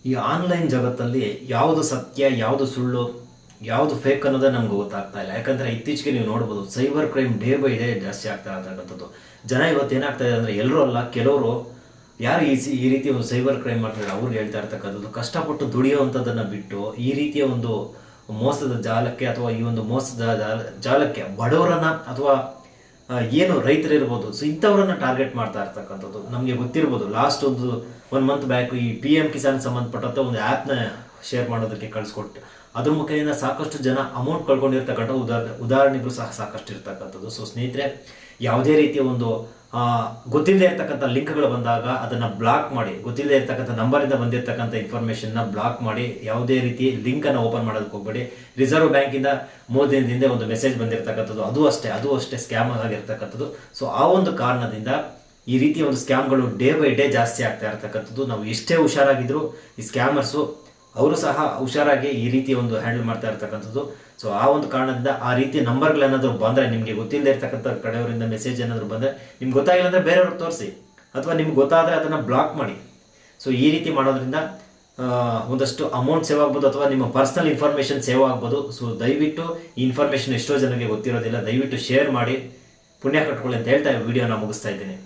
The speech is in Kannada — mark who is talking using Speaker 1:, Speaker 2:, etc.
Speaker 1: ಈ ಆನ್ಲೈನ್ ಜಗತ್ತಲ್ಲಿ ಯಾವುದು ಸತ್ಯ, ಯಾವುದು ಸುಳ್ಳು, ಯಾವುದು ಫೇಕ್ ಅನ್ನೋದೇ ನಮ್ಗೆ ಗೊತ್ತಾಗ್ತಾ ಇಲ್ಲ. ಯಾಕಂದರೆ ಇತ್ತೀಚೆಗೆ ನೀವು ನೋಡ್ಬೋದು, cyber crime day by day ಜಾಸ್ತಿ ಆಗ್ತಾ ಇರ್ತಕ್ಕಂಥದ್ದು. ಜನ ಇವತ್ತು ಏನಾಗ್ತಾ ಇದೆ ಅಂದರೆ, ಎಲ್ಲರೂ ಅಲ್ಲ, ಕೆಲವರು ಯಾರು ಈ ರೀತಿ ಒಂದು ಸೈಬರ್ ಕ್ರೈಮ್ ಮಾಡ್ತಾರೆ ಅವ್ರಿಗೆ ಹೇಳ್ತಾ ಇರ್ತಕ್ಕಂಥದ್ದು, ಕಷ್ಟಪಟ್ಟು ದುಡಿಯುವಂಥದ್ದನ್ನು ಬಿಟ್ಟು ಈ ರೀತಿಯ ಒಂದು ಮೋಸದ ಜಾಲಕ್ಕೆ ಅಥವಾ ಈ ಒಂದು ಮೋಸದ ಜಾಲಕ್ಕೆ ಬಡವರನ್ನ ಅಥವಾ ಏನು ರೈತರಿರ್ಬೋದು, ಸೊ ಇಂಥವ್ರನ್ನ ಟಾರ್ಗೆಟ್ ಮಾಡ್ತಾ ಇರ್ತಕ್ಕಂಥದ್ದು. ನಮಗೆ ಗೊತ್ತಿರ್ಬೋದು, ಲಾಸ್ಟ್ ಒಂದು 1 ಮಂತ್ ಬ್ಯಾಕ್ ಈ PM ಕಿಸಾನ್ ಸಂಬಂಧಪಟ್ಟಂಥ ಒಂದು ಆ್ಯಪ್ನ ಶೇರ್ ಮಾಡೋದಕ್ಕೆ ಕಳಿಸ್ಕೊಟ್ಟು ಅದ್ರ ಮುಖೇನ ಸಾಕಷ್ಟು ಜನ ಅಮೌಂಟ್ ಕಳ್ಕೊಂಡಿರ್ತಕ್ಕಂಥ ಉದಾಹರಣೆಗಳು ಸಹ ಸಾಕಷ್ಟು ಇರ್ತಕ್ಕಂಥದ್ದು. ಸೊ ಸ್ನೇಹಿತರೆ, ಯಾವುದೇ ರೀತಿಯ ಒಂದು ಗೊತ್ತಿಲ್ಲದೆ ಇರ್ತಕ್ಕಂಥ ಲಿಂಕ್ಗಳು ಬಂದಾಗ ಅದನ್ನು ಬ್ಲಾಕ್ ಮಾಡಿ, ಗೊತ್ತಿಲ್ಲದೆ ಇರ್ತಕ್ಕಂಥ ನಂಬರಿಂದ ಬಂದಿರತಕ್ಕಂಥ ಇನ್ಫಾರ್ಮೇಷನ್ನ ಬ್ಲಾಕ್ ಮಾಡಿ, ಯಾವುದೇ ರೀತಿ ಲಿಂಕನ್ನು ಓಪನ್ ಮಾಡೋದಕ್ಕೆ ಹೋಗಬೇಡಿ. ರಿಸರ್ವ್ ಬ್ಯಾಂಕಿಂದ 3 ದಿನದಿಂದ ಒಂದು ಮೆಸೇಜ್ ಬಂದಿರತಕ್ಕಂಥದ್ದು, ಅದು ಅಷ್ಟೇ ಸ್ಕ್ಯಾಮ್ ಆಗಿರ್ತಕ್ಕಂಥದ್ದು. ಸೊ ಆ ಒಂದು ಕಾರಣದಿಂದ ಈ ರೀತಿಯ ಒಂದು ಸ್ಕ್ಯಾಮ್ಗಳು ಡೇ ಬೈ ಡೇ ಜಾಸ್ತಿ ಆಗ್ತಾ ಇರ್ತಕ್ಕಂಥದ್ದು. ನಾವು ಎಷ್ಟೇ ಹುಷಾರಾಗಿದ್ರು ಈ ಸ್ಕ್ಯಾಮರ್ಸು ಅವರು ಸಹ ಹುಷಾರಾಗಿ ಈ ರೀತಿ ಒಂದು ಹ್ಯಾಂಡಲ್ ಮಾಡ್ತಾ ಇರ್ತಕ್ಕಂಥದ್ದು. ಸೊ ಆ ಒಂದು ಕಾರಣದಿಂದ ಆ ರೀತಿಯ ನಂಬರ್ಗಳೇನಾದರೂ ಬಂದರೆ, ನಿಮಗೆ ಗೊತ್ತಿಲ್ಲದೆ ಇರ್ತಕ್ಕಂಥ ಕಡೆಯವರಿಂದ ಮೆಸೇಜ್ ಏನಾದರೂ ಬಂದರೆ, ನಿಮ್ಗೆ ಗೊತ್ತಾಗಿಲ್ಲ ಅಂದರೆ ಬೇರೆಯವ್ರಿಗೆ ತೋರಿಸಿ, ಅಥವಾ ನಿಮ್ಗೆ ಗೊತ್ತಾದರೆ ಅದನ್ನು ಬ್ಲಾಕ್ ಮಾಡಿ. ಸೊ ಈ ರೀತಿ ಮಾಡೋದ್ರಿಂದ ಒಂದಷ್ಟು ಅಮೌಂಟ್ ಸೇವ್ ಆಗ್ಬೋದು, ಅಥವಾ ನಿಮ್ಮ ಪರ್ಸನಲ್ ಇನ್ಫಾರ್ಮೇಷನ್ ಸೇವ್ ಆಗ್ಬೋದು. ಸೊ ದಯವಿಟ್ಟು ಈ ಇನ್ಫಾರ್ಮೇಷನ್ ಎಷ್ಟೋ ಜನರಿಗೆ ಗೊತ್ತಿರೋದಿಲ್ಲ, ದಯವಿಟ್ಟು ಶೇರ್ ಮಾಡಿ, ಪುಣ್ಯ ಕಟ್ಕೊಳ್ಳಿ ಅಂತ ಹೇಳ್ತಾ ವಿಡಿಯೋನ ಮುಗಿಸ್ತಾ ಇದ್ದೀನಿ.